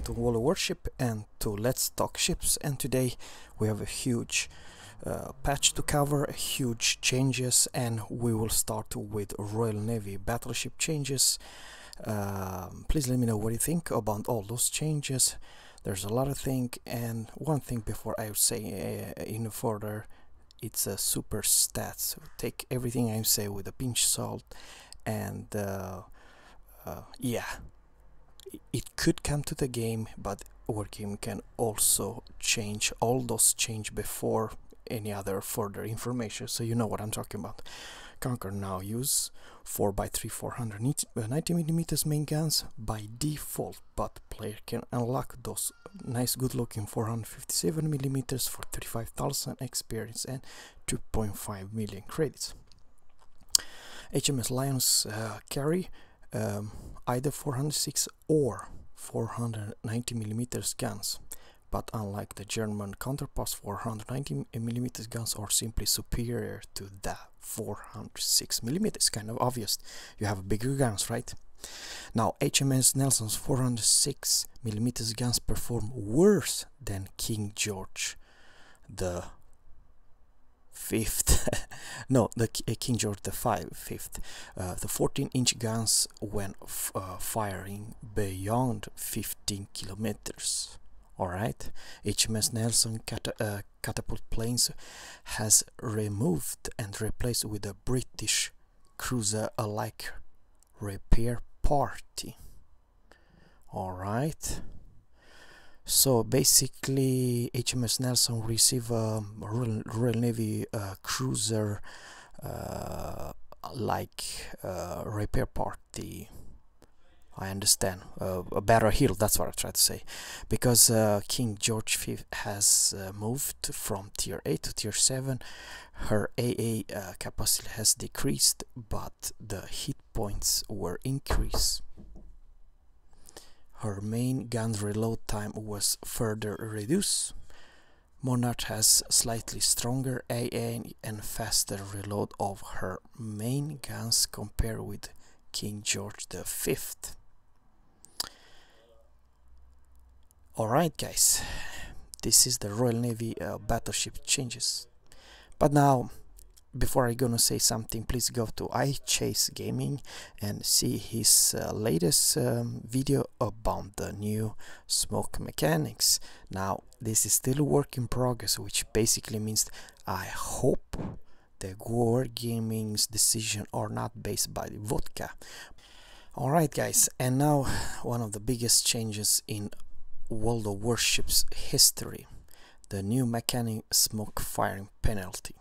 to World of Warship and to Let's Talk Ships, and today we have a huge patch to cover, huge changes, and we will start with Royal Navy battleship changes. Please let me know what you think about all those changes. There's a lot of things, and one thing before I say in further, it's a super stats. So take everything I say with a pinch of salt, and yeah, it could come to the game, but our game can also change. All those change before any other further information, so you know what I'm talking about. Conquer now use 4x3 490mm main guns by default, but player can unlock those nice good looking 457mm for 35,000 experience and 2.5 million credits. HMS Lions carry either 406 or 490mm guns, but unlike the German counterparts, 490mm guns are simply superior to the 406mm. It's kind of obvious, you have bigger guns, right? Now HMS Nelson's 406mm guns perform worse than King George the Fifth. No, the King George the Fifth. The 14-inch guns when firing beyond 15 kilometers. Alright, HMS Nelson catapult planes has removed and replaced with a British cruiser-alike repair party. Alright, so basically HMS Nelson receive a Royal Navy cruiser like repair party. I understand, a better hill, that's what I try to say, because King George V has moved from tier 8 to tier 7. Her AA capacity has decreased, but the hit points were increased. Her main gun's reload time was further reduced. Monarch has slightly stronger AA and faster reload of her main guns compared with King George V. Alright guys, this is the Royal Navy battleship changes. But now, before I gonna say something, please go to iChase Gaming and see his latest video about the new smoke mechanics. Now this is still a work in progress, which basically means I hope the Wargaming's decision are not based by vodka. Alright guys, and now one of the biggest changes in World of Warship's history, the new mechanic smoke firing penalty.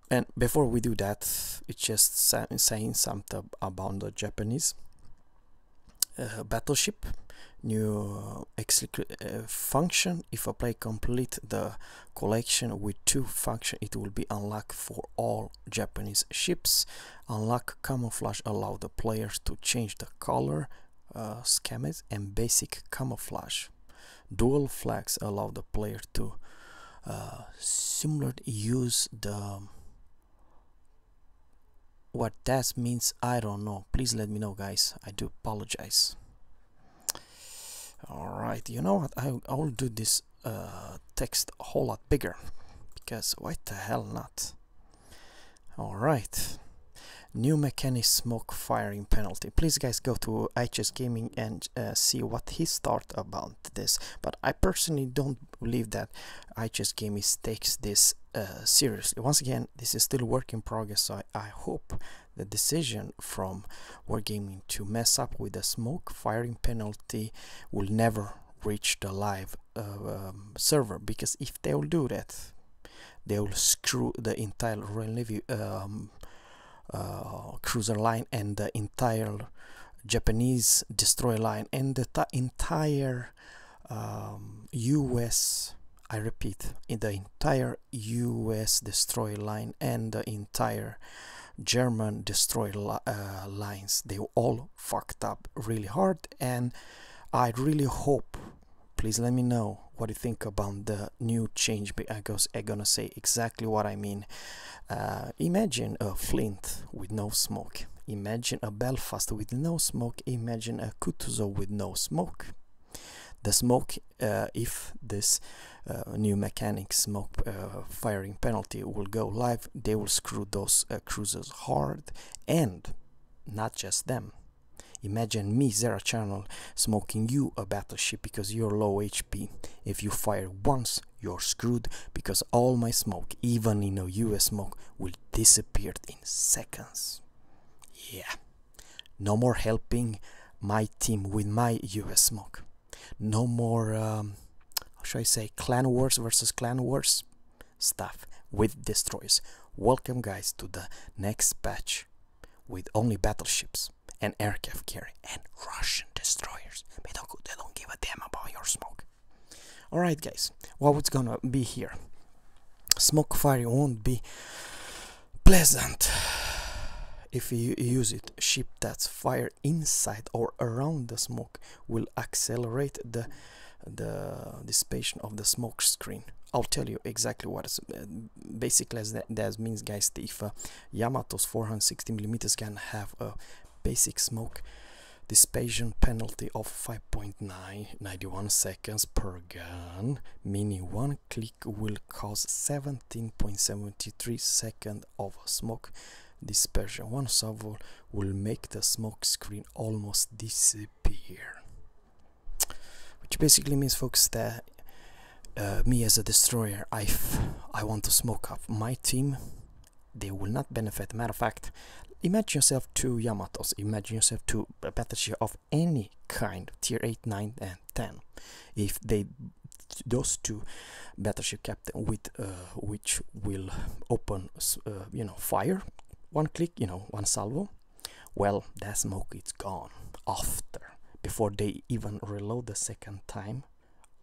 And before we do that, it's just saying something about the Japanese battleship. New function: if a player complete the collection with 2 functions, it will be unlocked for all Japanese ships. Unlock camouflage allow the players to change the color schemas and basic camouflage. Dual flags allow the player to simulate use the what that means, I don't know. Please let me know guys, I do apologize. Alright, you know what, I will do this text a whole lot bigger, because why the hell not. Alright, new mechanic smoke firing penalty. Please guys go to iChess Gaming and see what he thought about this, but I personally don't believe that iChess Gaming takes this seriously. Once again, this is still work in progress, so I hope the decision from Wargaming to mess up with the smoke firing penalty will never reach the live server, because if they will do that, they will screw the entire Royal Navy cruiser line and the entire Japanese destroyer line and the entire US, I repeat, in the entire US destroyer line and the entire German destroyer lines. They all fucked up really hard, and I really hope, please let me know what you think about the new change, because I'm gonna say exactly what I mean. Imagine a flint with no smoke. Imagine a Belfast with no smoke, imagine a Kutuzov with no smoke. The smoke, if this new mechanic smoke firing penalty will go live, they will screw those cruisers hard, and not just them. Imagine me, Zerra channel, smoking you a battleship because you're low HP. If you fire once, you're screwed because all my smoke, even in a US smoke, will disappear in seconds. Yeah. No more helping my team with my US smoke. No more, how should I say, clan wars versus clan wars stuff with destroyers. Welcome guys to the next patch with only battleships and aircraft carrier and Russian destroyers. They don't give a damn about your smoke. Alright guys, what's gonna be here? Smoke fire won't be pleasant if you use it. Ship that's fire inside or around the smoke will accelerate the dissipation of the smoke screen. I'll tell you exactly what it's basically as that means, guys. If Yamato's 460mm can have a basic smoke dissipation penalty of 5.91 seconds per gun, meaning one click will cause 17.73 seconds of smoke dispersion. One salvo will make the smoke screen almost disappear, which basically means, folks, that me as a destroyer, I want to smoke up my team, they will not benefit. Matter of fact, imagine yourself two Yamatos, imagine yourself two battleship of any kind, tier 8, 9 and 10. If those two battleship captain with which will open fire, one click, one salvo, well, that smoke is gone after, before they even reload the second time.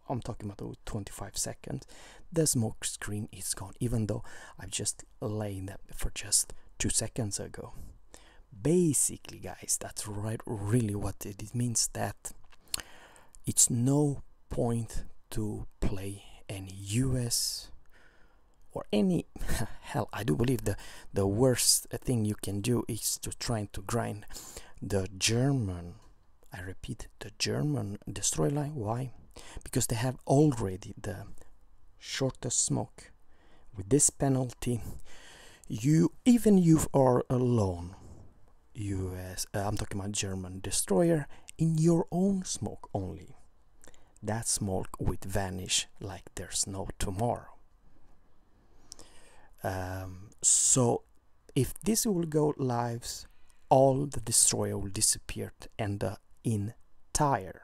I'm talking about 25 seconds, the smoke screen is gone, even though I've just laid that for just 2 seconds ago. Basically, guys, that's really what it means, that it's no point to play any US or any hell, I do believe the worst thing you can do is to try to grind the German, I repeat, the German destroy line. Why? Because they have already the shortest smoke. With this penalty, you are alone, US, I'm talking about German destroyer, in your own smoke only, that smoke would vanish like there's no tomorrow. So if this will go live, all the destroyer will disappear and the entire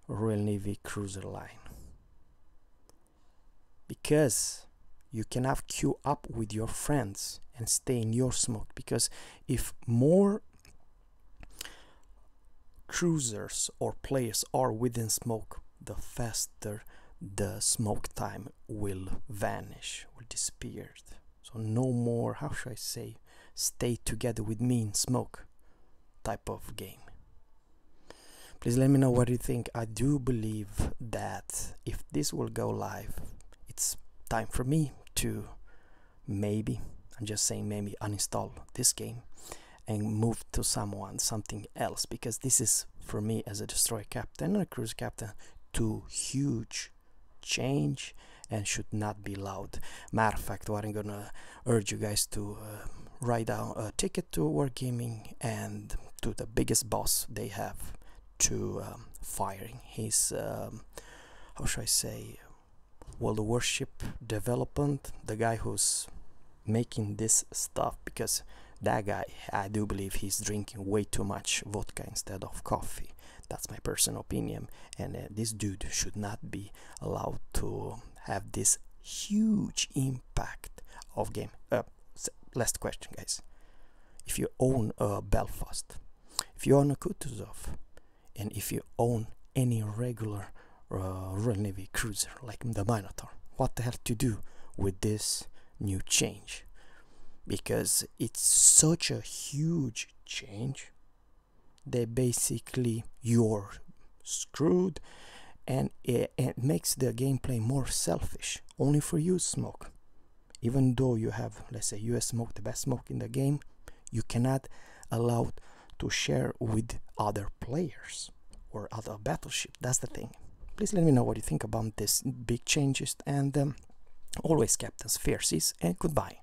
Royal Navy cruiser line, because you cannot queue up with your friends and stay in your smoke, because if more cruisers or players are within smoke, the faster the smoke time will vanish, will disappear. So no more, how should I say, stay together with me in smoke type of game. Please let me know what you think. I do believe that if this will go live, it's time for me to maybe, I'm just saying maybe, uninstall this game and move to something else, because this is, for me as a destroyer captain and a cruiser captain, too huge change and should not be allowed. Matter of fact, what I'm gonna urge you guys to write down a ticket to Wargaming and to the biggest boss they have to firing his how should I say, World of Warship development, the guy who's making this stuff, because that guy, I do believe he's drinking way too much vodka instead of coffee. That's my personal opinion, and this dude should not be allowed to have this huge impact of game. Last question, guys. If you own a Belfast, if you own a Kutuzov, and if you own any regular Royal Navy cruiser like the Minotaur, what the hell to do with this new change? Because it's such a huge change that basically you're screwed, and it makes the gameplay more selfish, only for you smoke. Even though you have, let's say, US smoke, the best smoke in the game, you cannot allow to share with other players or other battleship. That's the thing. Please let me know what you think about this big changes, and always, captains, fair seas and goodbye.